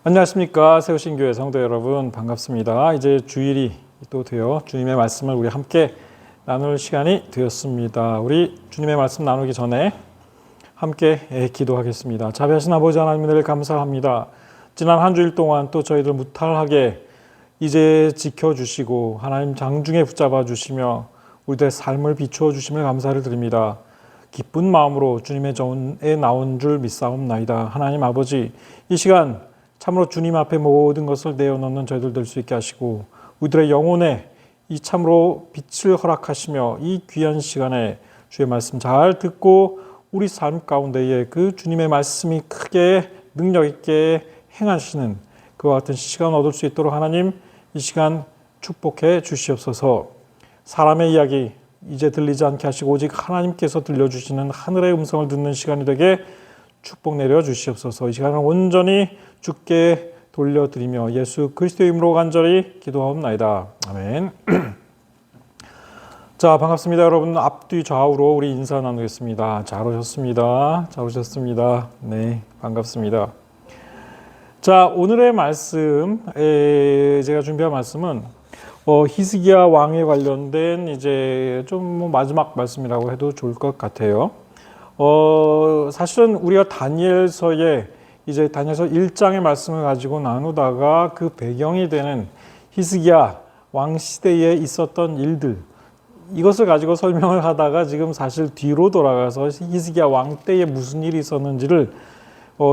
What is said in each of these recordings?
안녕하십니까. 세우신 교회 성도 여러분, 반갑습니다. 이제 주일이 또 되어 주님의 말씀을 우리 함께 나눌 시간이 되었습니다. 우리 주님의 말씀 나누기 전에 함께 기도하겠습니다. 자비하신 아버지 하나님을 감사합니다. 지난 한 주일 동안 또 저희들 무탈하게 이제 지켜주시고 하나님 장중에 붙잡아 주시며 우리들의 삶을 비추어 주심을 감사를 드립니다. 기쁜 마음으로 주님의 전에 나온 줄 믿사옵나이다. 하나님 아버지, 이 시간 참으로 주님 앞에 모든 것을 내어놓는 저희들 될 수 있게 하시고 우리들의 영혼에 이 참으로 빛을 허락하시며 이 귀한 시간에 주의 말씀 잘 듣고 우리 삶 가운데에 그 주님의 말씀이 크게 능력 있게 행하시는 그와 같은 시간 얻을 수 있도록 하나님 이 시간 축복해 주시옵소서. 사람의 이야기 이제 들리지 않게 하시고 오직 하나님께서 들려주시는 하늘의 음성을 듣는 시간이 되게 축복 내려 주시옵소서. 이 시간을 온전히 주께 돌려드리며 예수 그리스도의 이름으로 간절히 기도하옵나이다. 아멘. 자, 반갑습니다. 여러분 앞뒤 좌우로 우리 인사 나누겠습니다. 잘 오셨습니다. 잘 오셨습니다. 네, 반갑습니다. 자, 오늘의 말씀, 제가 준비한 말씀은 히스기야 왕에 관련된 이제 좀 마지막 말씀이라고 해도 좋을 것 같아요. 사실은 우리가 다니엘서에 이제 다니엘서 1장의 말씀을 가지고 나누다가 그 배경이 되는 히스기야 왕 시대에 있었던 일들, 이것을 가지고 설명을 하다가 지금 사실 뒤로 돌아가서 히스기야 왕 때에 무슨 일이 있었는지를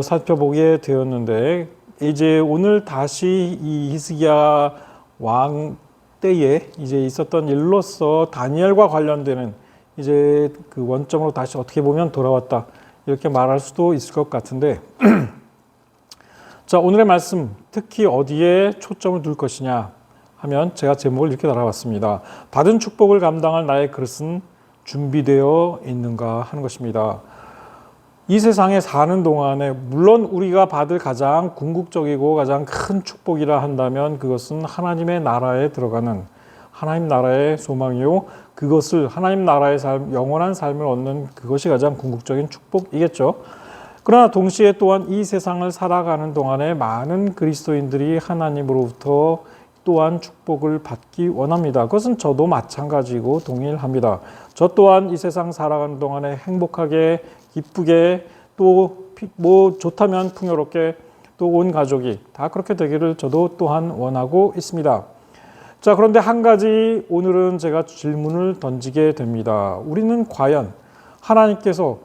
살펴보게 되었는데, 이제 오늘 다시 이 히스기야 왕 때에 이제 있었던 일로서 다니엘과 관련되는 이제 그 원점으로 다시 어떻게 보면 돌아왔다, 이렇게 말할 수도 있을 것 같은데 자, 오늘의 말씀 특히 어디에 초점을 둘 것이냐 하면 제가 제목을 이렇게 달아봤습니다. 받은 축복을 감당할 나의 그릇은 준비되어 있는가 하는 것입니다. 이 세상에 사는 동안에 물론 우리가 받을 가장 궁극적이고 가장 큰 축복이라 한다면 그것은 하나님의 나라에 들어가는 하나님 나라의 소망이요, 그것을 하나님 나라의 삶, 영원한 삶을 얻는 그것이 가장 궁극적인 축복이겠죠. 그러나 동시에 또한 이 세상을 살아가는 동안에 많은 그리스도인들이 하나님으로부터 또한 축복을 받기 원합니다. 그것은 저도 마찬가지고 동일합니다. 저 또한 이 세상 살아가는 동안에 행복하게 기쁘게 또 뭐 좋다면 풍요롭게 또 온 가족이 다 그렇게 되기를 저도 또한 원하고 있습니다. 자, 그런데 한 가지 오늘은 제가 질문을 던지게 됩니다. 우리는 과연 하나님께서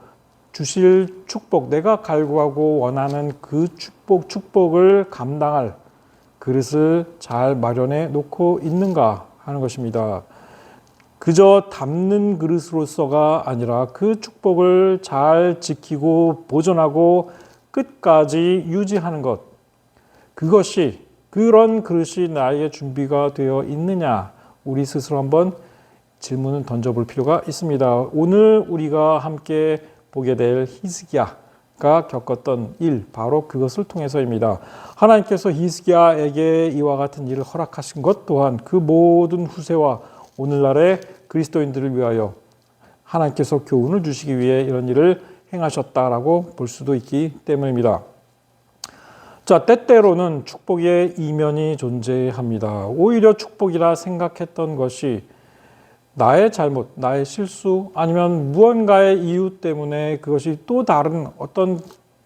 주실 축복, 내가 갈구하고 원하는 그 축복을 감당할 그릇을 잘 마련해 놓고 있는가 하는 것입니다. 그저 담는 그릇으로서가 아니라 그 축복을 잘 지키고 보존하고 끝까지 유지하는 것, 그것이 그런 그릇이 나에게 준비가 되어 있느냐, 우리 스스로 한번 질문을 던져볼 필요가 있습니다. 오늘 우리가 함께 보게 될 히스기야가 겪었던 일, 바로 그것을 통해서입니다. 하나님께서 히스기야에게 이와 같은 일을 허락하신 것 또한 그 모든 후세와 오늘날의 그리스도인들을 위하여 하나님께서 교훈을 주시기 위해 이런 일을 행하셨다라고 볼 수도 있기 때문입니다. 자, 때때로는 축복의 이면이 존재합니다. 오히려 축복이라 생각했던 것이 나의 잘못, 나의 실수, 아니면 무언가의 이유 때문에 그것이 또 다른 어떤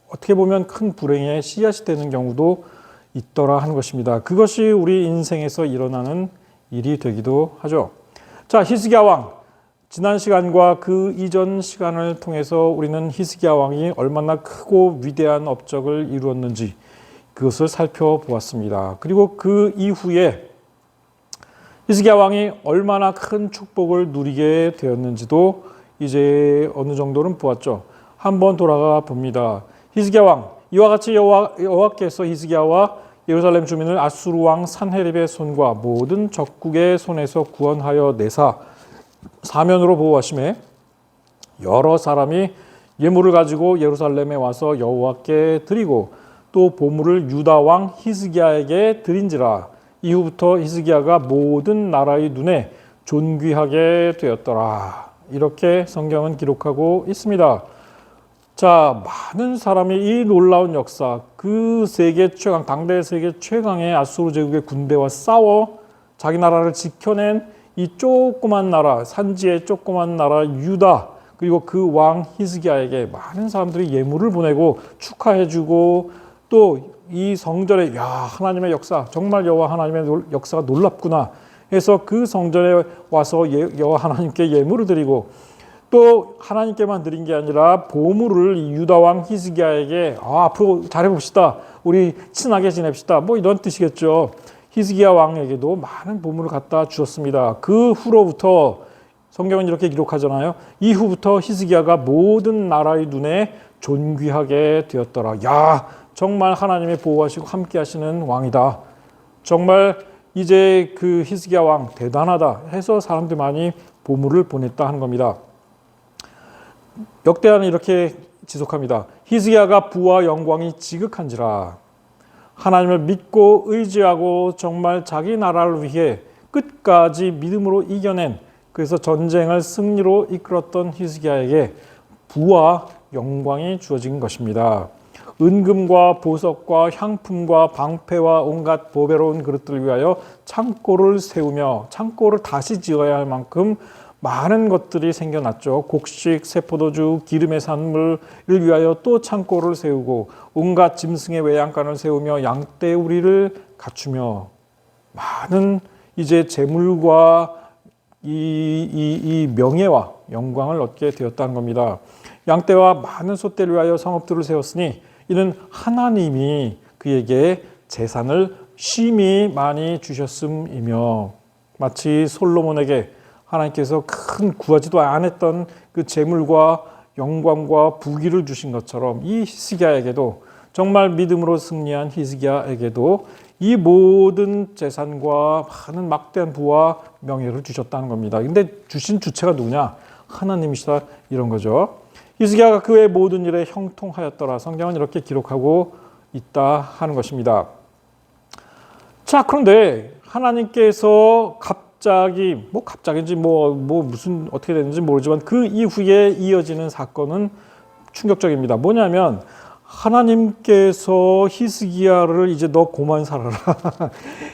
어떻게 보면 큰 불행의 씨앗이 되는 경우도 있더라 하는 것입니다. 그것이 우리 인생에서 일어나는 일이 되기도 하죠. 자, 히스기야 왕. 지난 시간과 그 이전 시간을 통해서 우리는 히스기야 왕이 얼마나 크고 위대한 업적을 이루었는지 그것을 살펴보았습니다. 그리고 그 이후에 히스기야 왕이 얼마나 큰 축복을 누리게 되었는지도 이제 어느 정도는 보았죠. 한번 돌아가 봅니다. 히스기야 왕, 이와 같이 여호와께서 히스기야와 예루살렘 주민을 아수르 왕 산헤립의 손과 모든 적국의 손에서 구원하여 내사 사면으로 보호하심에 여러 사람이 예물을 가지고 예루살렘에 와서 여호와께 드리고 또 보물을 유다 왕 히스기야에게 드린지라. 이후부터 히스기야가 모든 나라의 눈에 존귀하게 되었더라. 이렇게 성경은 기록하고 있습니다. 자, 많은 사람이 이 놀라운 역사, 그 세계 최강, 당대 세계 최강의 아수르 제국의 군대와 싸워 자기 나라를 지켜낸 이 조그만 나라, 산지의 조그만 나라 유다, 그리고 그 왕 히스기야에게 많은 사람들이 예물을 보내고 축하해주고, 또 이 성전에 야, 하나님의 역사, 정말 여호와 하나님의 역사가 놀랍구나 해서 그 성전에 와서 여호와 하나님께 예물을 드리고, 또 하나님께만 드린 게 아니라 보물을 이 유다 왕 히스기야에게 앞으로 잘해봅시다, 우리 친하게 지냅시다, 뭐 이런 뜻이겠죠. 히스기야 왕에게도 많은 보물을 갖다 주었습니다. 그 후로부터 성경은 이렇게 기록하잖아요. 이후부터 히스기야가 모든 나라의 눈에 존귀하게 되었더라. 야, 정말 하나님의 보호하시고 함께 하시는 왕이다. 정말 이제 그 히스기야 왕 대단하다 해서 사람들이 많이 보물을 보냈다 하는 겁니다. 역대하는 이렇게 지속합니다. 히스기야가 부와 영광이 지극한지라. 하나님을 믿고 의지하고 정말 자기 나라를 위해 끝까지 믿음으로 이겨낸, 그래서 전쟁을 승리로 이끌었던 히스기야에게 부와 영광이 주어진 것입니다. 은금과 보석과 향품과 방패와 온갖 보배로운 그릇들을 위하여 창고를 세우며, 창고를 다시 지어야 할 만큼 많은 것들이 생겨났죠. 곡식, 새포도주, 기름의 산물을 위하여 또 창고를 세우고, 온갖 짐승의 외양간을 세우며 양떼우리를 갖추며, 많은 이제 재물과 이 명예와 영광을 얻게 되었다는 겁니다. 양떼와 많은 소떼를 위하여 성읍들을 세웠으니 이는 하나님이 그에게 재산을 심히 많이 주셨음이며, 마치 솔로몬에게 하나님께서 큰 구하지도 않았던 그 재물과 영광과 부귀를 주신 것처럼 이 히스기야에게도, 정말 믿음으로 승리한 히스기야에게도 이 모든 재산과 많은 막대한 부와 명예를 주셨다는 겁니다. 근데 주신 주체가 누구냐? 하나님이시다, 이런 거죠. 히스기야가 그의 모든 일에 형통하였더라. 성경은 이렇게 기록하고 있다 하는 것입니다. 자, 그런데 하나님께서 갑자기인지 무슨 어떻게 됐는지 모르지만 그 이후에 이어지는 사건은 충격적입니다. 뭐냐면 하나님께서 히스기야를 이제 너 고만 살아라.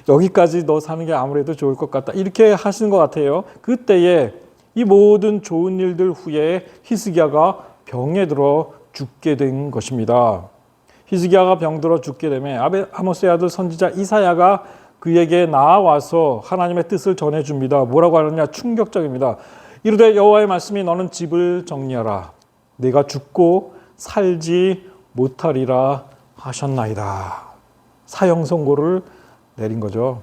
여기까지 너 사는 게 아무래도 좋을 것 같다, 이렇게 하시는 것 같아요. 그때에 이 모든 좋은 일들 후에 히스기야가 병에 들어 죽게 된 것입니다. 히스기야가 병들어 죽게 되면 아모스의 아들 선지자 이사야가 그에게 나와서 하나님의 뜻을 전해줍니다. 뭐라고 하느냐? 충격적입니다. 이르되 여호와의 말씀이 너는 집을 정리하라. 내가 죽고 살지 못하리라 하셨나이다. 사형 선고를 내린 거죠.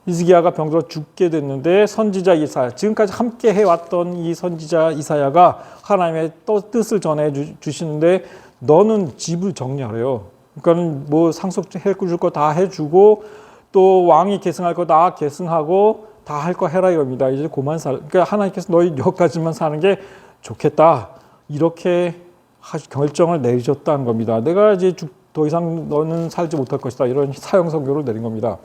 히스기야가 병들어 죽게 됐는데 선지자 이사야, 지금까지 함께 해왔던 이 선지자 이사야가 하나님의 뜻을 전해 주시는데 너는 집을 정리하래요. 그러니까 뭐 상속해 줄 거 다 해주고, 또 왕이 계승할 거 다 계승하고 다 할 거 해라 이겁니다. 이제 그만 그러니까 하나님께서 너희 여기까지만 사는 게 좋겠다, 이렇게 결정을 내리셨다는 겁니다. 내가 이제 더 이상 너는 살지 못할 것이다, 이런 사형 선고를 내린 겁니다.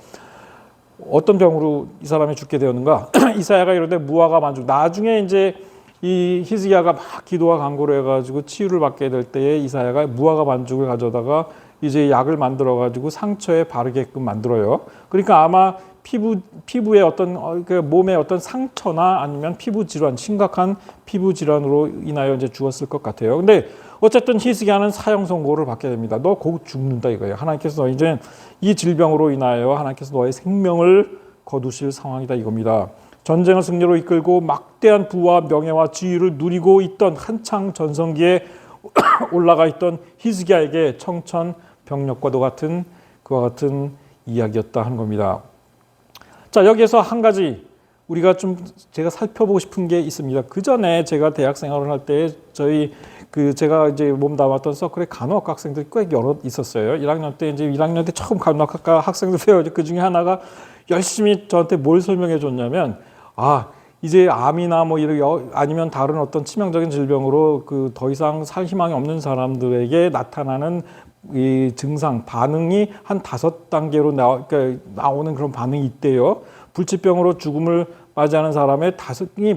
어떤 병으로 이 사람이 죽게 되었는가? 이사야가 이러되 무화과 반죽. 나중에 이제 이 히스기야가 막 기도와 간구를 해가지고 치유를 받게 될 때에 이사야가 무화과 반죽을 가져다가 이제 약을 만들어 가지고 상처에 바르게끔 만들어요. 그러니까 아마 피부의 어떤 몸의 어떤 상처나 아니면 피부 질환, 심각한 피부 질환으로 인하여 이제 죽었을 것 같아요. 근데 어쨌든 히스기야는 사형 선고를 받게 됩니다. 너 곧 죽는다 이거예요. 하나님께서 너 이제 이 질병으로 인하여 하나님께서 너의 생명을 거두실 상황이다 이겁니다. 전쟁을 승리로 이끌고 막대한 부와 명예와 지위를 누리고 있던 한창 전성기에 올라가 있던 히스기야에게 청천벽력과도 같은 그와 같은 이야기였다 하는 겁니다. 자, 여기에서 한 가지 우리가 제가 살펴보고 싶은 게 있습니다. 그 전에 제가 대학 생활을 할 때 제가 이제 몸담았던 서클에 간호학과 학생들이 꽤 여러 있었어요. 1학년 때 처음 간호학과 학생들 배워요. 그 중에 하나가 열심히 저한테 뭘 설명해 줬냐면, 이제 암이나 아니면 다른 어떤 치명적인 질병으로 더 이상 살 희망이 없는 사람들에게 나타나는 이 증상, 반응이 한 5단계로 나오는 그런 반응이 있대요. 불치병으로 죽음을 맞이하는 사람의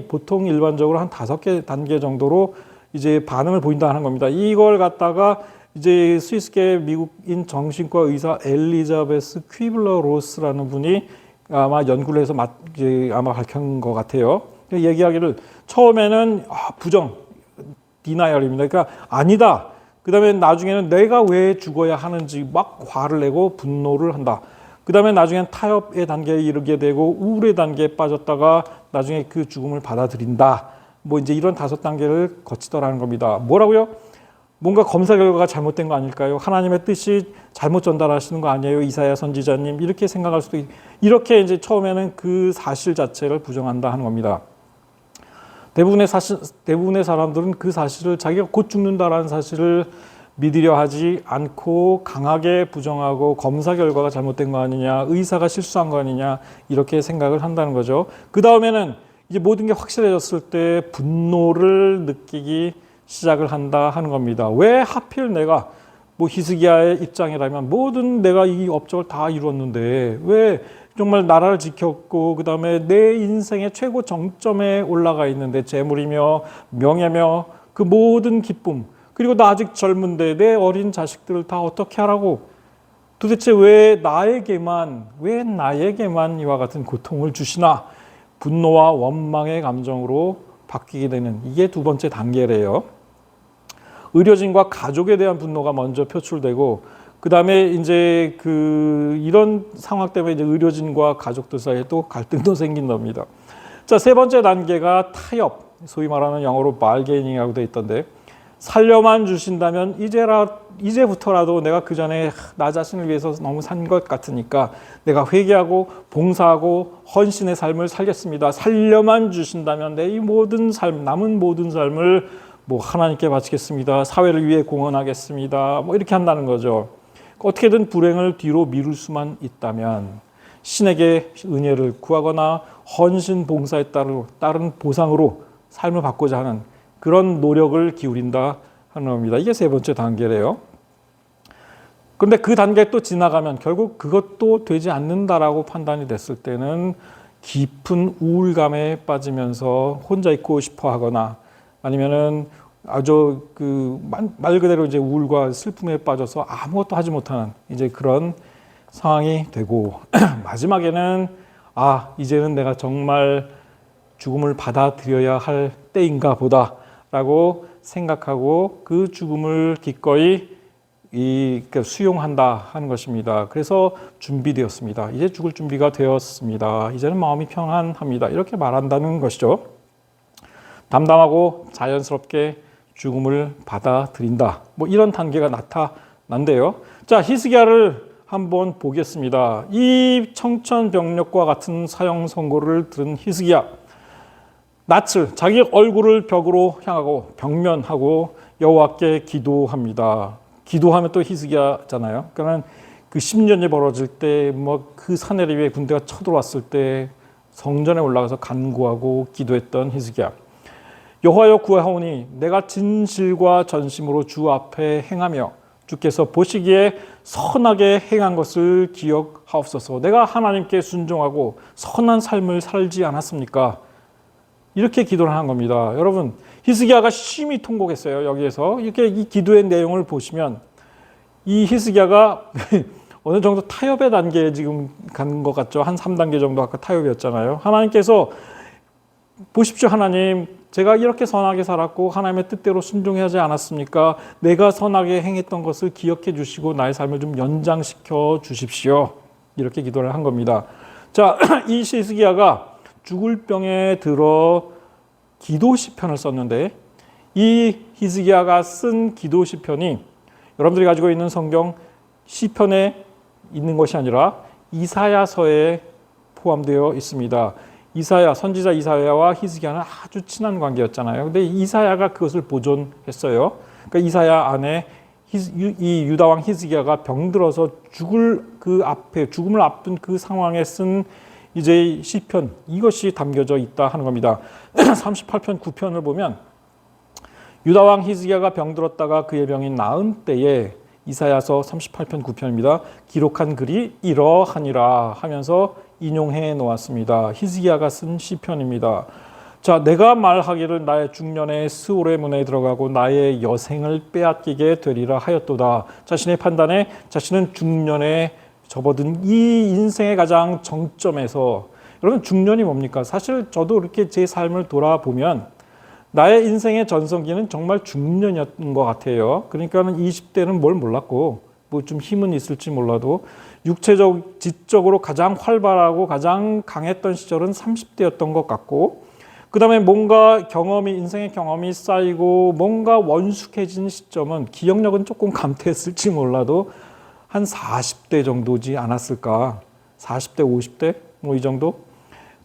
보통 일반적으로 한 5개 단계 정도로 이제 반응을 보인다는 겁니다. 이걸 갖다가 이제 스위스계 미국인 정신과 의사 엘리자베스 퀴블러 로스라는 분이 아마 연구를 해서 이제 아마 밝힌 것 같아요. 얘기하기를 처음에는 부정, 디나이얼입니다. 그러니까 아니다. 그다음에 나중에는 내가 왜 죽어야 하는지 막 화를 내고 분노를 한다. 그다음에 나중엔 타협의 단계에 이르게 되고 우울의 단계에 빠졌다가 나중에 그 죽음을 받아들인다. 뭐 이제 이런 5단계를 거치더라는 겁니다. 뭐라고요? 뭔가 검사 결과가 잘못된 거 아닐까요? 하나님의 뜻이 잘못 전달하시는 거 아니에요? 이사야 선지자님 이렇게 생각할 수도 이렇게 이제 처음에는 그 사실 자체를 부정한다 하는 겁니다. 대부분의 사람들은 그 사실을 자기가 곧 죽는다라는 사실을 믿으려 하지 않고 강하게 부정하고 검사 결과가 잘못된 거 아니냐, 의사가 실수한 거 아니냐 이렇게 생각을 한다는 거죠. 그 다음에는 이제 모든 게 확실해졌을 때 분노를 느끼기 시작을 한다 하는 겁니다. 왜 하필 내가 뭐 히스기야의 입장이라면 모든 내가 이 업적을 다 이루었는데 왜 정말 나라를 지켰고 그 다음에 내 인생의 최고 정점에 올라가 있는데 재물이며 명예며 그 모든 기쁨 그리고 나 아직 젊은데 내 어린 자식들을 다 어떻게 하라고 도대체 왜 나에게만 이와 같은 고통을 주시나 분노와 원망의 감정으로 바뀌게 되는 이게 2번째 단계래요. 의료진과 가족에 대한 분노가 먼저 표출되고 그 다음에 이제 이런 상황 때문에 이제 의료진과 가족들 사이에 또 갈등도 생긴 겁니다. 자, 3번째 단계가 타협, 소위 말하는 영어로 bargaining이라고 되어 있던데 살려만 주신다면 이제부터라도 내가 그 전에 나 자신을 위해서 너무 산 것 같으니까 내가 회개하고 봉사하고 헌신의 삶을 살겠습니다. 살려만 주신다면 내 이 모든 삶, 남은 모든 삶을 뭐 하나님께 바치겠습니다. 사회를 위해 공헌하겠습니다. 뭐 이렇게 한다는 거죠. 어떻게든 불행을 뒤로 미룰 수만 있다면 신에게 은혜를 구하거나 헌신 봉사에 따른 보상으로 삶을 바꾸자 하는 그런 노력을 기울인다 하는 겁니다. 이게 3번째 단계래요. 그런데 그 단계 또 지나가면 결국 그것도 되지 않는다라고 판단이 됐을 때는 깊은 우울감에 빠지면서 혼자 있고 싶어 하거나 아니면은 아주 말 그대로 이제 우울과 슬픔에 빠져서 아무것도 하지 못하는 이제 그런 상황이 되고 마지막에는 이제는 내가 정말 죽음을 받아들여야 할 때인가 보다라고 생각하고 그 죽음을 기꺼이 수용한다 하는 것입니다. 그래서 준비되었습니다. 이제 죽을 준비가 되었습니다. 이제는 마음이 평안합니다. 이렇게 말한다는 것이죠. 담담하고 자연스럽게 죽음을 받아들인다. 뭐 이런 단계가 나타난대요. 자, 히스기야를 한번 보겠습니다. 이 청천벽력과 같은 사형 선고를 들은 히스기야, 낯을 자기 얼굴을 벽으로 향하고 벽면하고 여호와께 기도합니다. 기도하면 또 히스기야잖아요. 그러니까 그 10년이 벌어질 때 뭐 그 사내립에 군대가 쳐들어왔을 때 성전에 올라가서 간구하고 기도했던 히스기야. 여호와여 구하오니 내가 진실과 전심으로 주 앞에 행하며 주께서 보시기에 선하게 행한 것을 기억하옵소서. 내가 하나님께 순종하고 선한 삶을 살지 않았습니까? 이렇게 기도를 한 겁니다. 여러분, 히스기야가 심히 통곡했어요. 여기에서 이렇게 이 기도의 내용을 보시면 이 히스기야가 어느 정도 타협의 단계에 지금 간 것 같죠. 한 3단계 정도 아까 타협이었잖아요. 하나님께서 보십시오. 하나님, 제가 이렇게 선하게 살았고 하나님의 뜻대로 순종하지 않았습니까? 내가 선하게 행했던 것을 기억해 주시고 나의 삶을 좀 연장시켜 주십시오. 이렇게 기도를 한 겁니다. 자, 이 히스기야가 죽을 병에 들어 기도 시편을 썼는데 이 히스기야가 쓴 기도 시편이 여러분들이 가지고 있는 성경 시편에 있는 것이 아니라 이사야서에 포함되어 있습니다. 선지자 이사야와 히스기야는 아주 친한 관계였잖아요. 근데 이사야가 그것을 보존했어요. 그러니까 이사야 안에 이 유다 왕 히스기야가 병들어서 죽음을 앞둔 그 상황에 쓴 이제 시편, 이것이 담겨져 있다 하는 겁니다. 38편 9편을 보면 유다 왕 히스기야가 병들었다가 그의 병이 나은 때에 이사야서 38편 9편입니다. 기록한 글이 이러하니라 하면서 인용해 놓았습니다. 히스기야가 쓴 시편입니다. 자, 내가 말하기를 나의 중년의 스올의 문에 들어가고 나의 여생을 빼앗기게 되리라 하였도다. 자신의 판단에 자신은 중년에 접어든 이 인생의 가장 정점에서, 여러분 중년이 뭡니까? 사실 저도 이렇게 제 삶을 돌아보면 나의 인생의 전성기는 정말 중년이었던 것 같아요. 그러니까는 20대는 뭘 몰랐고 뭐 좀 힘은 있을지 몰라도 육체적, 지적으로 가장 활발하고 가장 강했던 시절은 30대였던 것 같고, 그 다음에 뭔가 경험이, 인생의 경험이 쌓이고 뭔가 원숙해진 시점은, 기억력은 조금 감퇴했을지 몰라도 한 40대 정도지 않았을까. 40대, 50대 뭐 이 정도?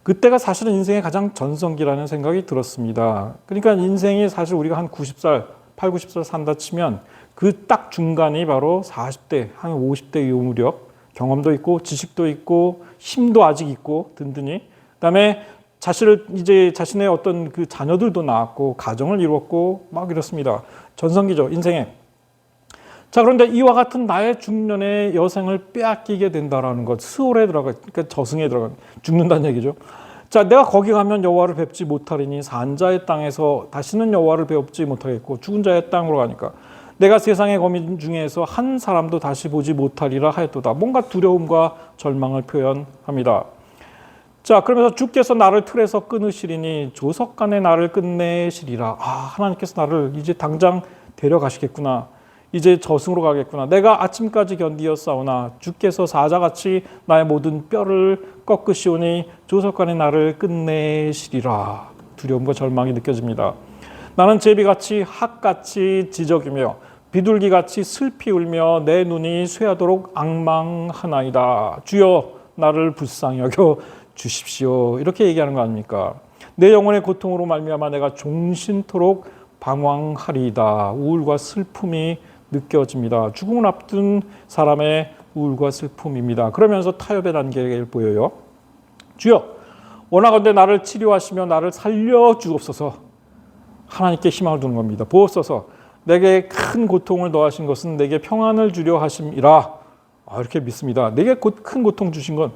그때가 사실은 인생의 가장 전성기라는 생각이 들었습니다. 그러니까 인생이 사실 우리가 한 90살, 8, 90살 산다 치면 그 딱 중간이 바로 40대, 한 50대 요 무렵, 경험도 있고 지식도 있고 힘도 아직 있고 든든히, 그다음에 자신의 어떤 그 자녀들도 낳았고 가정을 이루었고 막 이렇습니다. 전성기죠, 인생에. 자, 그런데 이와 같은 나의 중년의 여생을 빼앗기게 된다라는 것, 스올에 들어가, 그러니까 저승에 들어가, 죽는다는 얘기죠. 자, 내가 거기 가면 여호와를 뵙지 못하리니 산자의 땅에서 다시는 여호와를 뵙지 못하겠고, 죽은 자의 땅으로 가니까 내가 세상의 거민 중에서 한 사람도 다시 보지 못하리라 하였도다. 뭔가 두려움과 절망을 표현합니다. 자, 그러면서 주께서 나를 틀에서 끊으시리니 조석간에 나를 끝내시리라. 아, 하나님께서 나를 이제 당장 데려가시겠구나. 이제 저승으로 가겠구나. 내가 아침까지 견디었사오나 주께서 사자같이 나의 모든 뼈를 꺾으시오니 조석간에 나를 끝내시리라. 두려움과 절망이 느껴집니다. 나는 제비같이 학같이 지적이며 비둘기같이 슬피 울며 내 눈이 쇠하도록 앙망하나이다. 주여 나를 불쌍히 여겨 주십시오. 이렇게 얘기하는 거 아닙니까? 내 영혼의 고통으로 말미암아 내가 종신토록 방황하리이다. 우울과 슬픔이 느껴집니다. 죽음을 앞둔 사람의 우울과 슬픔입니다. 그러면서 타협의 단계를 보여요. 주여, 원하건대 나를 치료하시며 나를 살려 주옵소서. 하나님께 희망을 두는 겁니다. 보옵소서. 내게 큰 고통을 더하신 것은 내게 평안을 주려 하심이라. 이렇게 믿습니다. 내게 큰 고통 주신 건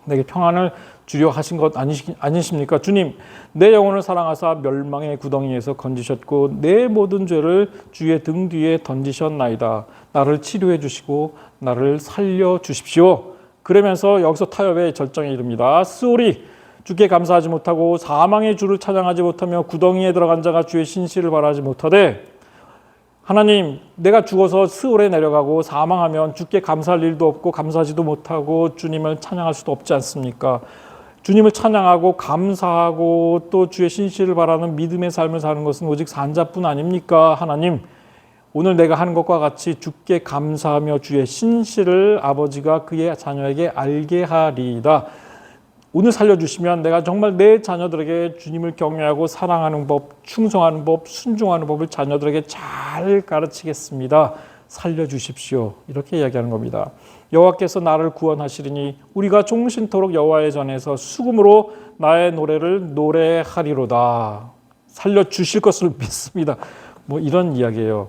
내게 평안을 주려 하신 것 아니십니까? 주님, 내 영혼을 사랑하사 멸망의 구덩이에서 건지셨고 내 모든 죄를 주의 등 뒤에 던지셨나이다. 나를 치료해 주시고 나를 살려 주십시오. 그러면서 여기서 타협의 절정에 이릅니다. 스올이 주께 감사하지 못하고 사망의 주를 찬양하지 못하며 구덩이에 들어간 자가 주의 신실을 바라지 못하되, 하나님, 내가 죽어서 스올에 내려가고 사망하면 주께 감사할 일도 없고 감사하지도 못하고 주님을 찬양할 수도 없지 않습니까? 주님을 찬양하고 감사하고 또 주의 신실을 바라는 믿음의 삶을 사는 것은 오직 산자뿐 아닙니까? 하나님, 오늘 내가 하는 것과 같이 주께 감사하며 주의 신실을 아버지가 그의 자녀에게 알게 하리이다. 오늘 살려주시면 내가 정말 내 자녀들에게 주님을 경외하고 사랑하는 법, 충성하는 법, 순종하는 법을 자녀들에게 잘 가르치겠습니다. 살려주십시오. 이렇게 이야기하는 겁니다. 여호와께서 나를 구원하시리니 우리가 종신토록 여호와의 전에서 수금으로 나의 노래를 노래하리로다. 살려주실 것을 믿습니다. 뭐 이런 이야기예요.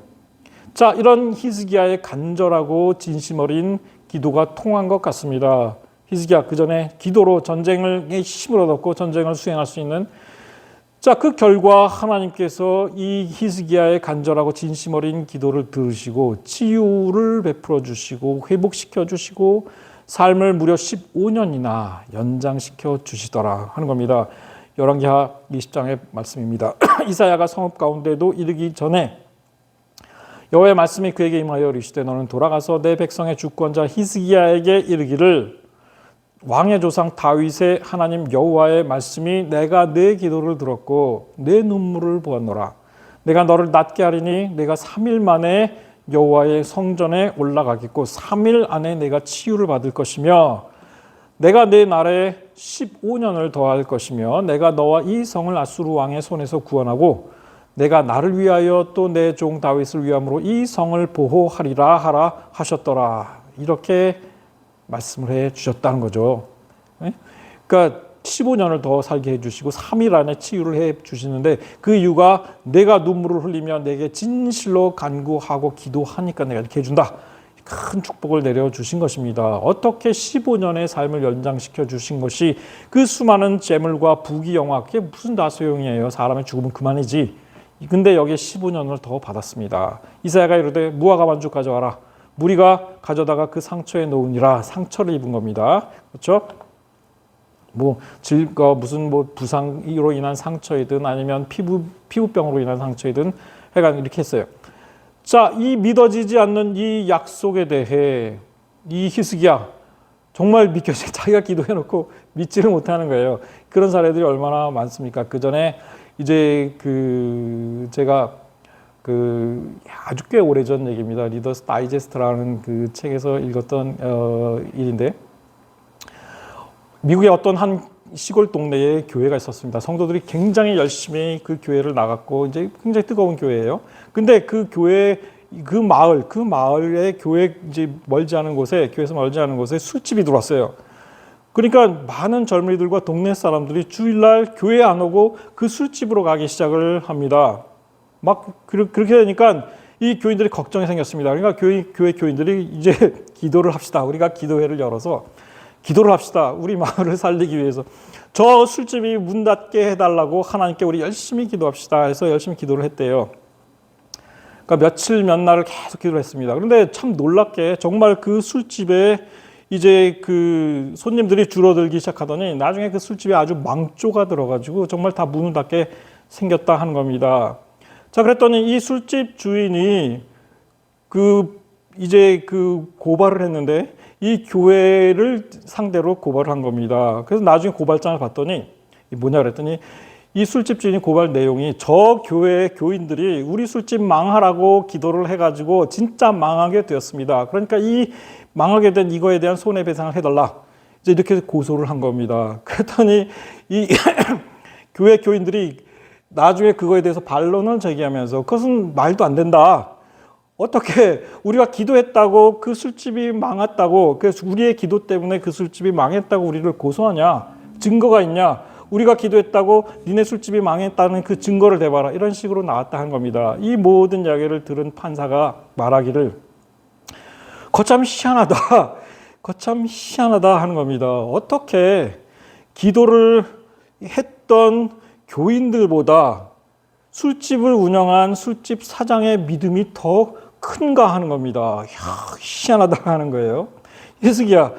자, 이런 히스기야의 간절하고 진심 어린 기도가 통한 것 같습니다. 히스기야 그 전에 기도로 전쟁의 힘을 얻었고 전쟁을 수행할 수 있는, 자, 그 결과 하나님께서 이 히스기야의 간절하고 진심 어린 기도를 들으시고 치유를 베풀어 주시고 회복시켜 주시고 삶을 무려 15년이나 연장시켜 주시더라 하는 겁니다. 열왕기하 20장의 말씀입니다. 이사야가 성읍 가운데도 이르기 전에 여호와의 말씀이 그에게 임하여 이르시되 너는 돌아가서 내 백성의 주권자 히스기야에게 이르기를 왕의 조상 다윗의 하나님 여호와의 말씀이 내가 내 기도를 들었고 내 눈물을 보았노라. 내가 너를 낫게 하리니 내가 3일 만에 여호와의 성전에 올라가겠고 3일 안에 내가 치유를 받을 것이며 내가 내 날에 15년을 더할 것이며 내가 너와 이 성을 아수르 왕의 손에서 구원하고 내가 나를 위하여 또 내 종 다윗을 위함으로 이 성을 보호하리라 하라 하셨더라. 이렇게 말씀을 해 주셨다는 거죠. 그러니까 15년을 더 살게 해주시고 3일 안에 치유를 해 주시는데 그 이유가 내가 눈물을 흘리며 내게 진실로 간구하고 기도하니까 내가 이렇게 해준다. 큰 축복을 내려주신 것입니다. 어떻게 15년의 삶을 연장시켜 주신 것이 그 수많은 재물과 부귀 영화, 그게 무슨 다 소용이에요. 사람의 죽으면 그만이지. 근데 여기에 15년을 더 받았습니다. 이사야가 이르되 무화과 반죽 가져와라. 무리가 가져다가 그 상처에 놓으니라. 상처를 입은 겁니다. 그렇죠? 무슨 부상으로 인한 상처이든 아니면 피부병으로 인한 상처이든 하여간 이렇게 했어요. 자, 이 믿어지지 않는 이 약속에 대해 이 히스기야 정말 믿겨지 자기가 기도해놓고 믿지를 못하는 거예요. 그런 사례들이 얼마나 많습니까? 그 전에 이제 제가 아주 꽤 오래전 얘기입니다. 리더스 다이제스트라는 그 책에서 읽었던 일인데, 미국의 어떤 한 시골 동네에 교회가 있었습니다. 성도들이 굉장히 열심히 그 교회를 나갔고 이제 굉장히 뜨거운 교회예요. 근데 그 교회 그 마을의 교회 이제 멀지 않은 곳에 교회에서 멀지 않은 곳에 술집이 들어왔어요. 그러니까 많은 젊은이들과 동네 사람들이 주일날 교회 안 오고 그 술집으로 가기 시작을 합니다. 막 그렇게 되니까 이 교인들이 걱정이 생겼습니다. 그러니까 교회 교인들이 이제 기도를 합시다. 우리가 기도회를 열어서 기도를 합시다. 우리 마을을 살리기 위해서. 저 술집이 문 닫게 해달라고 하나님께 우리 열심히 기도합시다. 해서 열심히 기도를 했대요. 그러니까 며칠 몇 날을 계속 기도를 했습니다. 그런데 참 놀랍게 정말 그 술집에 이제 그 손님들이 줄어들기 시작하더니 나중에 그 술집에 아주 망조가 들어가지고 정말 다 문을 닫게 생겼다 하는 겁니다. 자, 그랬더니 이 술집 주인이 이제 고발을 했는데 이 교회를 상대로 고발을 한 겁니다. 그래서 나중에 고발장을 봤더니 뭐냐 그랬더니 이 술집 주인이 고발 내용이 저 교회 교인들이 우리 술집 망하라고 기도를 해가지고 진짜 망하게 되었습니다. 그러니까 이 망하게 된 이거에 대한 손해배상을 해달라. 이제 이렇게 고소를 한 겁니다. 그랬더니 이 교회 교인들이 나중에 그거에 대해서 반론을 제기하면서 그것은 말도 안 된다. 어떻게 우리가 기도했다고 그 술집이 망했다고, 그래서 우리의 기도 때문에 그 술집이 망했다고 우리를 고소하냐? 증거가 있냐? 우리가 기도했다고 니네 술집이 망했다는 그 증거를 대봐라. 이런 식으로 나왔다 한 겁니다. 이 모든 이야기를 들은 판사가 말하기를 거참 희한하다. 거참 희한하다 하는 겁니다. 어떻게 기도를 했던 교인들보다 술집을 운영한 술집 사장의 믿음이 더 큰가 하는 겁니다. 희한하다 하는 거예요. 히스기야,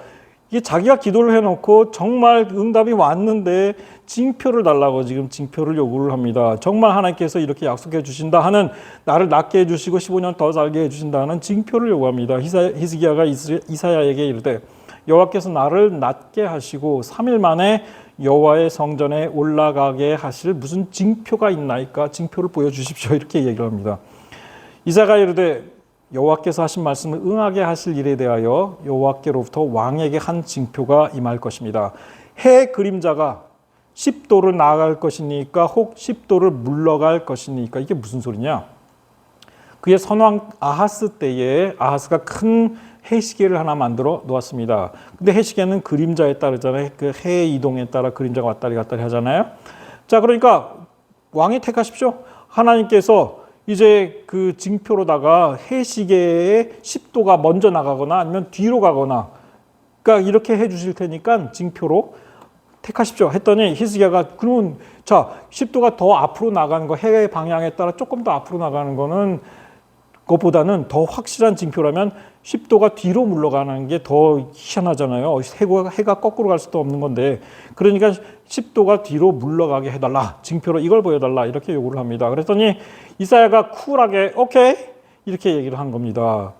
이게 자기가 기도를 해놓고 정말 응답이 왔는데 징표를 달라고 지금 징표를 요구를 합니다. 정말 하나님께서 이렇게 약속해 주신다 하는, 나를 낫게 해주시고 15년 더 살게 해주신다 하는 징표를 요구합니다. 히스기야가 이사야에게 이르되 여호와께서 나를 낫게 하시고 3일 만에 여호와의 성전에 올라가게 하실 무슨 징표가 있나이까? 징표를 보여주십시오. 이렇게 얘기를 합니다. 이사야가 이르되 여호와께서 하신 말씀을 응하게 하실 일에 대하여 여호와께로부터 왕에게 한 징표가 임할 것입니다. 해 그림자가 10도를 나아갈 것이니까 혹 10도를 물러갈 것이니까. 이게 무슨 소리냐? 그의 선왕 아하스 때에 아하스가 큰 해시계를 하나 만들어 놓았습니다. 근데 해시계는 그림자에 따르잖아요. 그 해의 이동에 따라 그림자가 왔다리 갔다리 하잖아요. 자, 그러니까 왕이 택하십시오. 하나님께서 이제 그 징표로다가 해시계의 10도가 먼저 나가거나 아니면 뒤로 가거나, 그러니까 이렇게 해 주실 테니까 징표로 택하십시오 했더니 히스기야가 그러면 자 10도가 더 앞으로 나가는 거, 해의 방향에 따라 조금 더 앞으로 나가는 거는 그것보다는 더 확실한 징표라면 10도가 뒤로 물러가는 게 더 희한하잖아요. 해가 거꾸로 갈 수도 없는 건데, 그러니까 10도가 뒤로 물러가게 해달라, 징표로 이걸 보여달라, 이렇게 요구를 합니다. 그랬더니 이사야가 쿨하게 오케이 이렇게 얘기를 한 겁니다.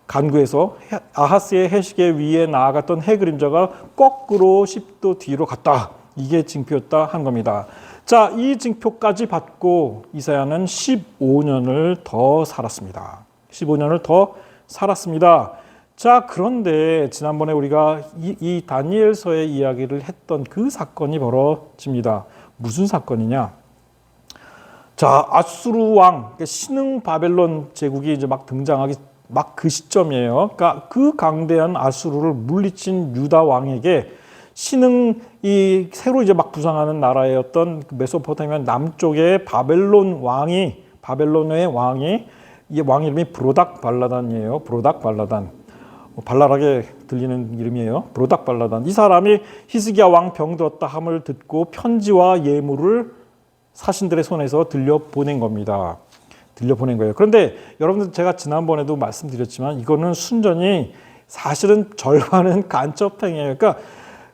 간구해서 아하스의 해시계 위에 나아갔던 해 그림자가 거꾸로 10도 뒤로 갔다. 이게 징표였다 한 겁니다. 자, 이 징표까지 받고 이사야는 15년을 더 살았습니다. 15년을 더 살았습니다. 자, 그런데 지난번에 우리가 이 다니엘서의 이야기를 했던 그 사건이 벌어집니다. 무슨 사건이냐? 자, 아수르 왕, 신흥 바벨론 제국이 이제 막 등장하기 막 그 시점이에요. 그러니까 그 강대한 아수르를 물리친 유다 왕에게 신흥 이 새로 이제 막 부상하는 나라였던 메소포타미아 남쪽의 바벨론의 왕이 이 왕 이름이 브로닥 발라단이에요. 브로닥 발라단. 발랄하게 들리는 이름이에요. 브로닥 발라단. 이 사람이 히스기야 왕 병들었다 함을 듣고 편지와 예물을 사신들의 손에서 들려보낸 겁니다. 들려보낸 거예요. 그런데 여러분들 제가 지난번에도 말씀드렸지만 이거는 순전히 사실은 절반은 간첩행위예요. 그러니까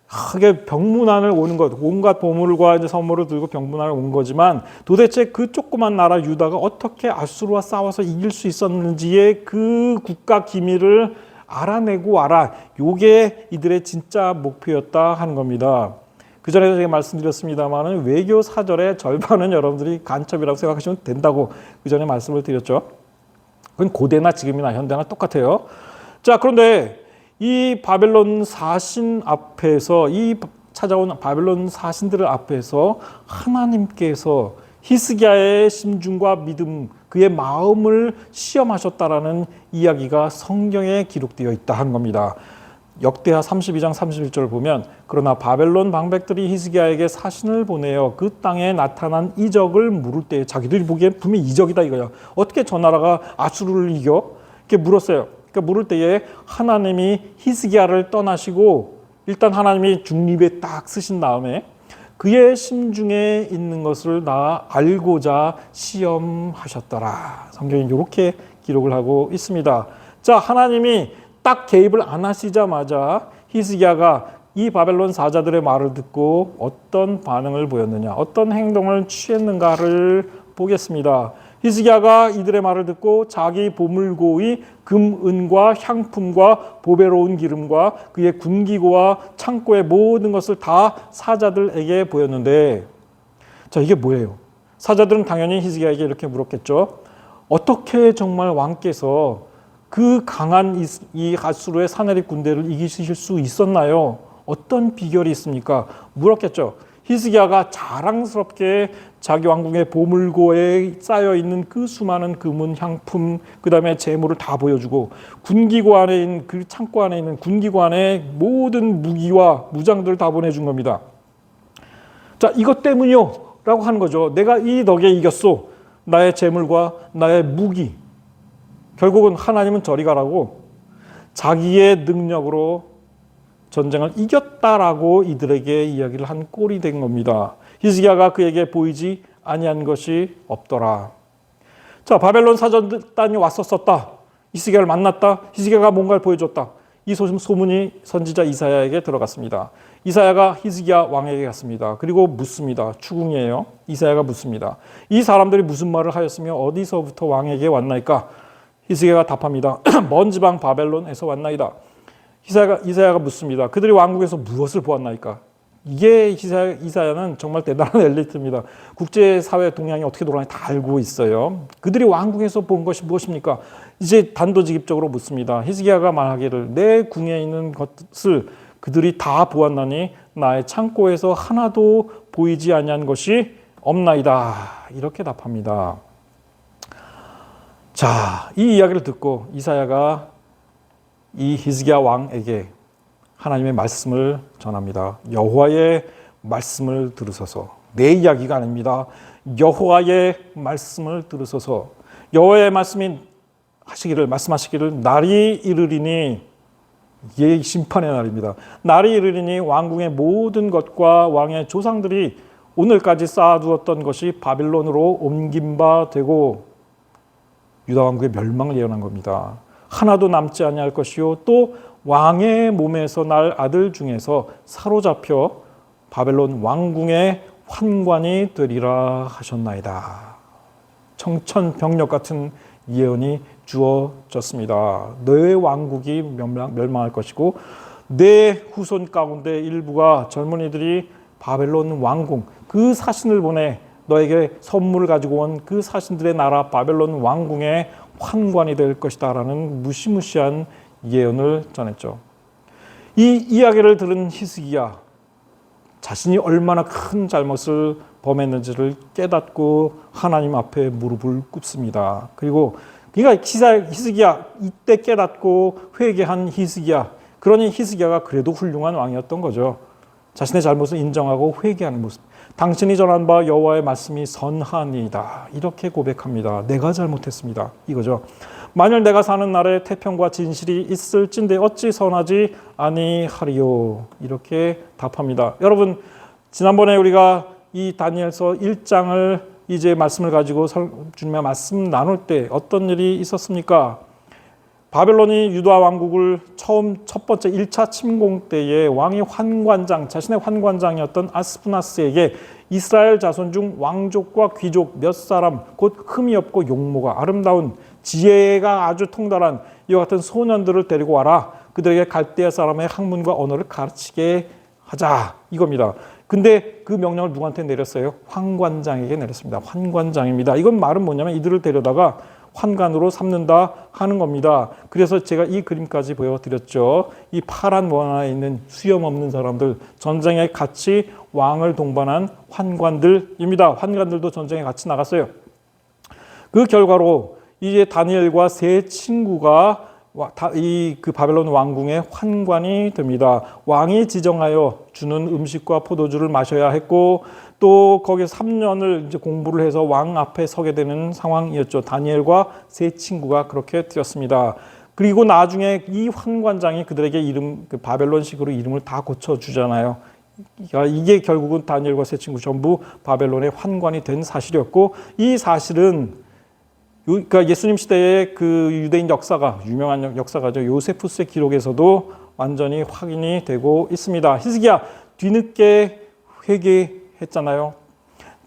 크게 병문안을 오는 것, 온갖 보물과 이제 선물을 들고 병문안을 온 거지만 도대체 그 조그만 나라 유다가 어떻게 아수르와 싸워서 이길 수 있었는지의 그 국가 기밀을 알아내고 와라. 요게 이들의 진짜 목표였다 하는 겁니다. 그 전에 제가 말씀드렸습니다만은 외교 사절의 절반은 여러분들이 간첩이라고 생각하시면 된다고 그 전에 말씀을 드렸죠. 그건 고대나 지금이나 현대나 똑같아요. 자, 그런데 이 바벨론 사신 앞에서 이 찾아온 바벨론 사신들을 앞에서 하나님께서 히스기야의 심중과 믿음, 그의 마음을 시험하셨다라는 이야기가 성경에 기록되어 있다 한 겁니다. 역대하 32장 31절을 보면 그러나 바벨론 방백들이 히스기야에게 사신을 보내어 그 땅에 나타난 이적을 물을 때 자기들이 보기엔 분명히 이적이다 이거야. 어떻게 저 나라가 아수르를 이겨? 이렇게 물었어요. 그러니까 물을 때에 하나님이 히스기야를 떠나시고 일단 하나님이 중립에 딱 쓰신 다음에 그의 심중에 있는 것을 다 알고자 시험하셨더라. 성경이 이렇게 기록을 하고 있습니다. 자, 하나님이 딱 개입을 안 하시자마자 히스기야가 이 바벨론 사자들의 말을 듣고 어떤 반응을 보였느냐, 어떤 행동을 취했는가를 보겠습니다. 히스기야가 이들의 말을 듣고 자기 보물고의 금, 은과 향품과 보배로운 기름과 그의 군기고와 창고의 모든 것을 다 사자들에게 보였는데, 자, 이게 뭐예요? 사자들은 당연히 히스기야에게 이렇게 물었겠죠. 어떻게 정말 왕께서 그 강한 이 아수르의 사내립 군대를 이기실 수 있었나요? 어떤 비결이 있습니까? 물었겠죠. 히스기야가 자랑스럽게 자기 왕궁의 보물고에 쌓여 있는 그 수많은 금은, 향품, 그 다음에 재물을 다 보여주고 군기고 안에 있는 그 창고 안에 있는 군기고 안에 모든 무기와 무장들을 다 보내준 겁니다. 자, 이것 때문이요 라고 하는 거죠. 내가 이 덕에 이겼소. 나의 재물과 나의 무기. 결국은 하나님은 저리 가라고 자기의 능력으로 전쟁을 이겼다라고 이들에게 이야기를 한 꼴이 된 겁니다. 히스기야가 그에게 보이지 아니한 것이 없더라. 자, 바벨론 사절단이 왔었다. 히스기야를 만났다. 히스기야가 뭔가를 보여줬다. 이 소문이 선지자 이사야에게 들어갔습니다. 이사야가 히스기야 왕에게 갔습니다. 그리고 묻습니다. 추궁이에요. 이사야가 묻습니다. 이 사람들이 무슨 말을 하였으며 어디서부터 왕에게 왔나이까? 히스기야가 답합니다. 먼 지방 바벨론에서 왔나이다. 이사야가 묻습니다. 그들이 왕국에서 무엇을 보았나이까? 이게 이사야는 정말 대단한 엘리트입니다. 국제사회 동향이 어떻게 돌아가는지 다 알고 있어요. 그들이 왕국에서 본 것이 무엇입니까? 이제 단도직입적으로 묻습니다. 히스기야가 말하기를 내 궁에 있는 것을 그들이 다 보았나니 나의 창고에서 하나도 보이지 아니한 것이 없나이다. 이렇게 답합니다. 자, 이 이야기를 듣고 이사야가 이 히스기야 왕에게 하나님의 말씀을 전합니다. 여호와의 말씀을 들으소서. 내 이야기가 아닙니다. 여호와의 말씀을 들으소서. 여호와의 말씀이 말씀하시기를 날이 이르리니, 이게 심판의 날입니다. 날이 이르리니 왕궁의 모든 것과 왕의 조상들이 오늘까지 쌓아두었던 것이 바빌론으로 옮긴 바 되고 유다 왕국의 멸망을 예언한 겁니다. 하나도 남지 아니할 것이요 또 왕의 몸에서 날 아들 중에서 사로잡혀 바벨론 왕궁의 환관이 되리라 하셨나이다. 청천벽력 같은 예언이 주어졌습니다. 너의 왕국이 멸망할 것이고 내 후손 가운데 일부가 젊은이들이 바벨론 왕궁 그 사신을 보내 너에게 선물을 가지고 온 그 사신들의 나라 바벨론 왕궁의 환관이 될 것이다 라는 무시무시한 예언을 전했죠. 이 이야기를 들은 히스기야 자신이 얼마나 큰 잘못을 범했는지를 깨닫고 하나님 앞에 무릎을 꿇습니다. 그리고 그러니까 히스기야 이때 깨닫고 회개한 히스기야, 그러니 히스기야가 그래도 훌륭한 왕이었던 거죠. 자신의 잘못을 인정하고 회개하는 모습. 당신이 전한 바 여호와의 말씀이 선하니이다. 이렇게 고백합니다. 내가 잘못했습니다. 이거죠. 만일 내가 사는 날에 태평과 진실이 있을진데 어찌 선하지 아니하리요. 이렇게 답합니다. 여러분, 지난번에 우리가 이 다니엘서 1장을 이제 말씀을 가지고 주님의 말씀 나눌 때 어떤 일이 있었습니까? 바벨론이 유다 왕국을 첫 번째 1차 침공 때에 왕이 자신의 환관장이었던 아스푸나스에게 이스라엘 자손 중 왕족과 귀족 몇 사람, 곧 흠이 없고 용모가 아름다운 지혜가 아주 통달한 이와 같은 소년들을 데리고 와라. 그들에게 갈대아 사람의 학문과 언어를 가르치게 하자. 이겁니다. 근데 그 명령을 누구한테 내렸어요? 환관장에게 내렸습니다. 환관장입니다. 이건 말은 뭐냐면 이들을 데려다가 환관으로 삼는다 하는 겁니다. 그래서 제가 이 그림까지 보여드렸죠. 이 파란 원화에 있는 수염 없는 사람들, 전쟁에 같이 왕을 동반한 환관들입니다. 환관들도 전쟁에 같이 나갔어요. 그 결과로 이제 다니엘과 세 친구가 그 바벨론 왕궁의 환관이 됩니다. 왕이 지정하여 주는 음식과 포도주를 마셔야 했고, 또 거기서 3년을 이제 공부를 해서 왕 앞에 서게 되는 상황이었죠. 다니엘과 세 친구가 그렇게 되었습니다. 그리고 나중에 이 환관장이 그들에게 바벨론식으로 이름을 다 고쳐주잖아요. 이게 결국은 다니엘과 세 친구 전부 바벨론의 환관이 된 사실이었고, 이 사실은 그러니까 예수님 시대의 그 유대인 역사가 유명한 역사가죠. 요세푸스의 기록에서도 완전히 확인이 되고 있습니다. 히스기야 뒤늦게 회개했잖아요.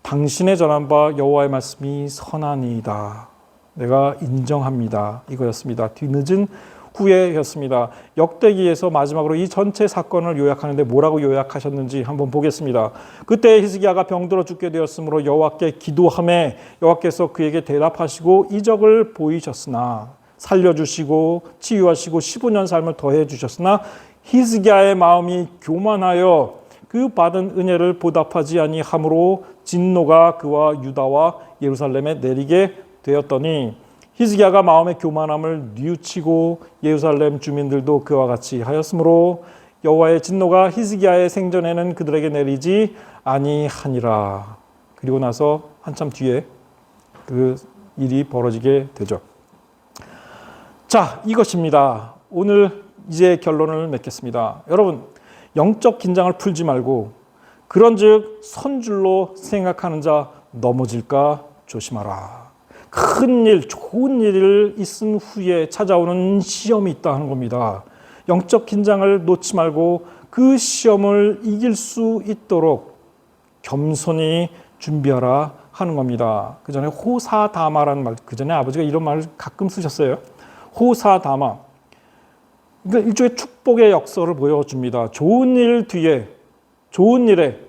당신의 전한 바 여호와의 말씀이 선하니이다. 내가 인정합니다. 이거였습니다. 뒤늦은 후회였습니다. 역대기에서 마지막으로 이 전체 사건을 요약하는데 뭐라고 요약하셨는지 한번 보겠습니다. 그때 히스기야가 병들어 죽게 되었으므로 여호와께 기도하매 여호와께서 그에게 대답하시고 이적을 보이셨으나 살려주시고 치유하시고 15년 삶을 더해 주셨으나 히스기야의 마음이 교만하여 그 받은 은혜를 보답하지 아니하므로 진노가 그와 유다와 예루살렘에 내리게 되었더니 히스기야가 마음의 교만함을 뉘우치고 예루살렘 주민들도 그와 같이 하였으므로 여호와의 진노가 히스기야의 생전에는 그들에게 내리지 아니하니라. 그리고 나서 한참 뒤에 그 일이 벌어지게 되죠. 자, 이것입니다. 오늘 이제 결론을 맺겠습니다. 여러분, 영적 긴장을 풀지 말고 그런즉 선줄로 생각하는 자 넘어질까 조심하라. 큰 일, 좋은 일을 있은 후에 찾아오는 시험이 있다 하는 겁니다. 영적 긴장을 놓지 말고 그 시험을 이길 수 있도록 겸손히 준비하라 하는 겁니다. 그 전에 호사다마라는 말, 그 전에 아버지가 이런 말을 가끔 쓰셨어요. 호사다마. 그러니까 일종의 축복의 역설을 보여줍니다. 좋은 일 뒤에, 좋은 일에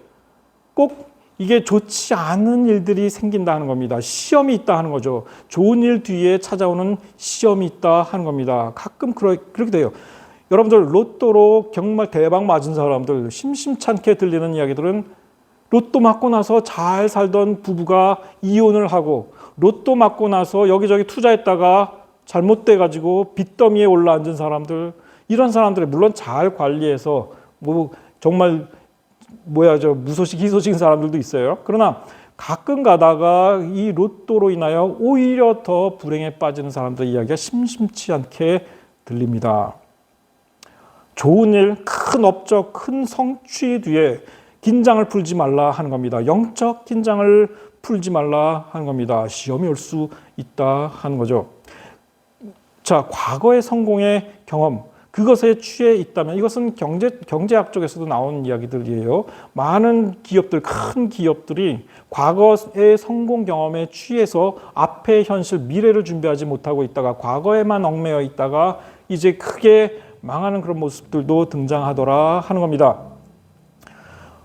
꼭 이게 좋지 않은 일들이 생긴다는 겁니다. 시험이 있다 하는 거죠. 좋은 일 뒤에 찾아오는 시험이 있다 하는 겁니다. 가끔 그렇게 돼요. 여러분들 로또로 정말 대박 맞은 사람들, 심심찮게 들리는 이야기들은 로또 맞고 나서 잘 살던 부부가 이혼을 하고 로또 맞고 나서 여기저기 투자했다가 잘못돼가지고 빚더미에 올라앉은 사람들, 이런 사람들이 물론 잘 관리해서 정말 무소식 희소식인 사람들도 있어요. 그러나 가끔 가다가 이 로또로 인하여 오히려 더 불행에 빠지는 사람들의 이야기가 심심치 않게 들립니다. 좋은 일, 큰 업적, 큰 성취 뒤에 긴장을 풀지 말라 하는 겁니다. 영적 긴장을 풀지 말라 하는 겁니다. 시험이 올 수 있다 하는 거죠. 자, 과거의 성공의 경험, 그것에 취해 있다면, 이것은 경제학 쪽에서도 나온 이야기들이에요. 많은 기업들, 큰 기업들이 과거의 성공 경험에 취해서 앞의 현실, 미래를 준비하지 못하고 있다가 과거에만 얽매여 있다가 이제 크게 망하는 그런 모습들도 등장하더라 하는 겁니다.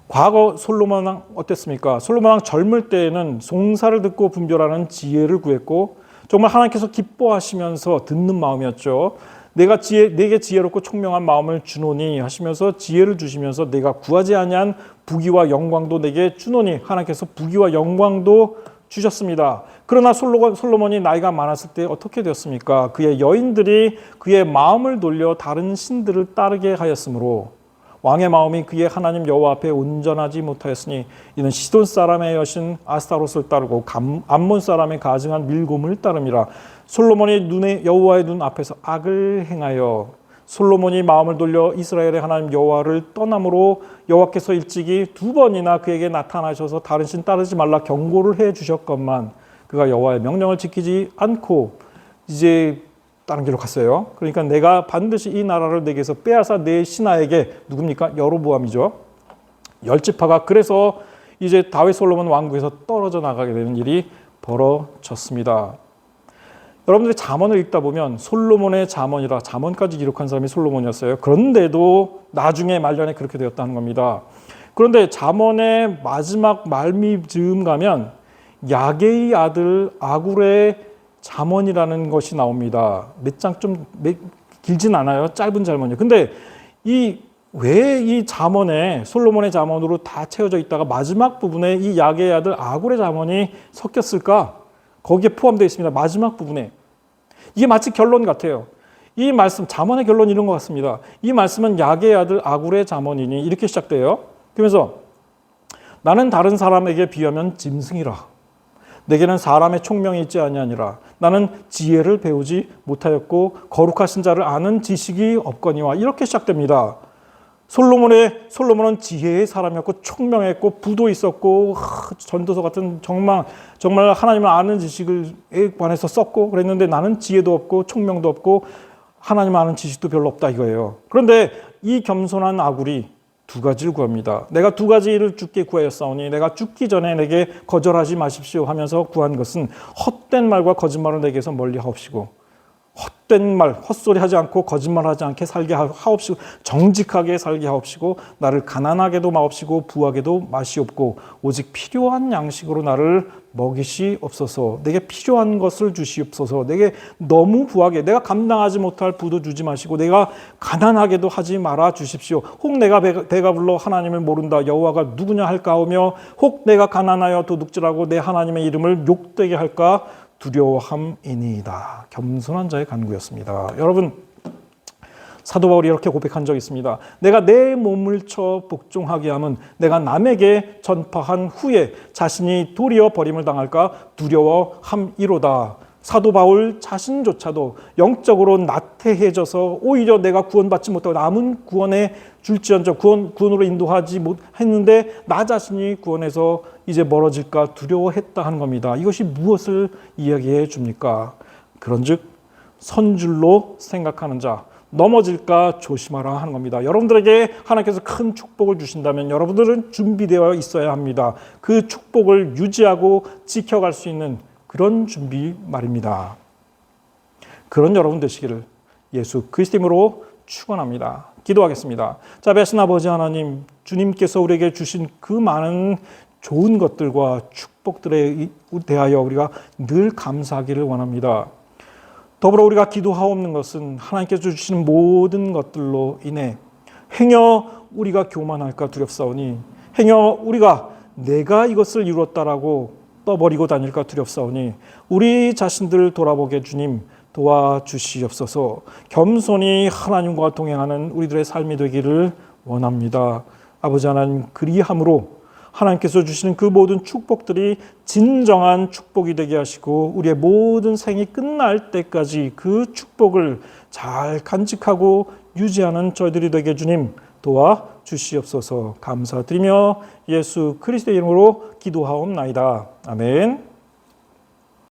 과거 솔로몬 왕 어땠습니까? 솔로몬 왕 젊을 때에는 송사를 듣고 분별하는 지혜를 구했고 정말 하나님께서 기뻐하시면서 듣는 마음이었죠. 내게 지혜롭고 총명한 마음을 주노니 하시면서 지혜를 주시면서 내가 구하지 아니한 부귀와 영광도 내게 주노니 하나님께서 부귀와 영광도 주셨습니다. 그러나 솔로몬이 나이가 많았을 때 어떻게 되었습니까? 그의 여인들이 그의 마음을 돌려 다른 신들을 따르게 하였으므로 왕의 마음이 그의 하나님 여호와 앞에 온전하지 못하였으니 이는 시돈 사람의 여신 아스타롯을 따르고 암몬 사람의 가증한 밀곰을 따름이라. 솔로몬이 여호와의 눈 앞에서 악을 행하여 솔로몬이 마음을 돌려 이스라엘의 하나님 여호와를 떠남으로 여호와께서 일찍이 2번이나 그에게 나타나셔서 다른 신 따르지 말라 경고를 해 주셨건만 그가 여호와의 명령을 지키지 않고 이제 다른 길로 갔어요. 그러니까 내가 반드시 이 나라를 내게서 빼앗아 내 신하에게, 누굽니까? 여로보암이죠. 열지파가 그래서 이제 다윗 솔로몬 왕국에서 떨어져 나가게 되는 일이 벌어졌습니다. 여러분들이 잠언을 읽다 보면 솔로몬의 잠언이라 잠언까지 기록한 사람이 솔로몬이었어요. 그런데도 나중에 말년에 그렇게 되었다는 겁니다. 그런데 잠언의 마지막 말미즈음 가면 야게의 아들 아굴의 잠언이라는 것이 나옵니다. 몇 장 좀 길진 않아요. 짧은 잠언이에요. 근데 왜 이 잠언에 솔로몬의 잠언으로 다 채워져 있다가 마지막 부분에 이 야게의 아들 아굴의 잠언이 섞였을까? 거기에 포함되어 있습니다. 마지막 부분에. 이게 마치 결론 같아요. 이 말씀, 잠언의 결론이 이런 것 같습니다. 이 말씀은 야게의 아들 아굴의 잠언이니 이렇게 시작돼요. 그러면서 나는 다른 사람에게 비하면 짐승이라. 내게는 사람의 총명이 있지 아니하니라. 나는 지혜를 배우지 못하였고 거룩하신 자를 아는 지식이 없거니와. 이렇게 시작됩니다. 솔로몬은 지혜의 사람이었고 총명했고 부도 있었고 전도서 같은 정말 하나님을 아는 지식에 관해서 썼고 그랬는데 나는 지혜도 없고 총명도 없고 하나님 아는 지식도 별로 없다 이거예요. 그런데 이 겸손한 아굴이 2가지를 구합니다. 내가 2가지를 주께 구하였사오니 내가 죽기 전에 내게 거절하지 마십시오 하면서 구한 것은 헛된 말과 거짓말을 내게서 멀리 하옵시고, 헛된 말, 헛소리 하지 않고 거짓말하지 않게 살게 하옵시고, 정직하게 살게 하옵시고, 나를 가난하게도 마옵시고 부하게도 마시옵고 오직 필요한 양식으로 나를 먹이시옵소서. 내게 필요한 것을 주시옵소서. 내게 너무 부하게 내가 감당하지 못할 부도 주지 마시고 내가 가난하게도 하지 말아 주십시오. 혹 내가 배가 불러 하나님을 모른다 여호와가 누구냐 할까 하며 혹 내가 가난하여 도둑질하고 내 하나님의 이름을 욕되게 할까 두려워함이니이다. 겸손한 자의 간구였습니다. 여러분, 사도 바울이 이렇게 고백한 적이 있습니다. 내가 내 몸을 쳐 복종하게 함은 내가 남에게 전파한 후에 자신이 도리어 버림을 당할까 두려워함이로다. 사도 바울 자신조차도 영적으로 나태해져서 오히려 내가 구원받지 못하고 남은 구원에 줄지언정 구원으로 인도하지 못했는데 나 자신이 구원에서 이제 멀어질까 두려워했다 하는 겁니다. 이것이 무엇을 이야기해 줍니까? 그런즉 선줄로 생각하는 자, 넘어질까 조심하라 하는 겁니다. 여러분들에게 하나님께서 큰 축복을 주신다면 여러분들은 준비되어 있어야 합니다. 그 축복을 유지하고 지켜갈 수 있는 그런 준비 말입니다. 그런 여러분 되시기를 예수 그리스도 이름으로 축원합니다. 기도하겠습니다. 자, 배신 아버지 하나님, 주님께서 우리에게 주신 그 많은 좋은 것들과 축복들에 대하여 우리가 늘 감사하기를 원합니다. 더불어 우리가 기도하옵는 것은 하나님께서 주시는 모든 것들로 인해 행여 우리가 교만할까 두렵사오니, 행여 우리가 내가 이것을 이루었다라고 떠버리고 다닐까 두렵사오니 우리 자신들을 돌아보게 주님 도와주시옵소서. 겸손히 하나님과 동행하는 우리들의 삶이 되기를 원합니다. 아버지 하나님, 그리함으로 하나님께서 주시는 그 모든 축복들이 진정한 축복이 되게 하시고 우리의 모든 생이 끝날 때까지 그 축복을 잘 간직하고 유지하는 저희들이 되게 주님 도와주시옵소서. 감사드리며 예수 그리스도의 이름으로 기도하옵나이다. 아멘.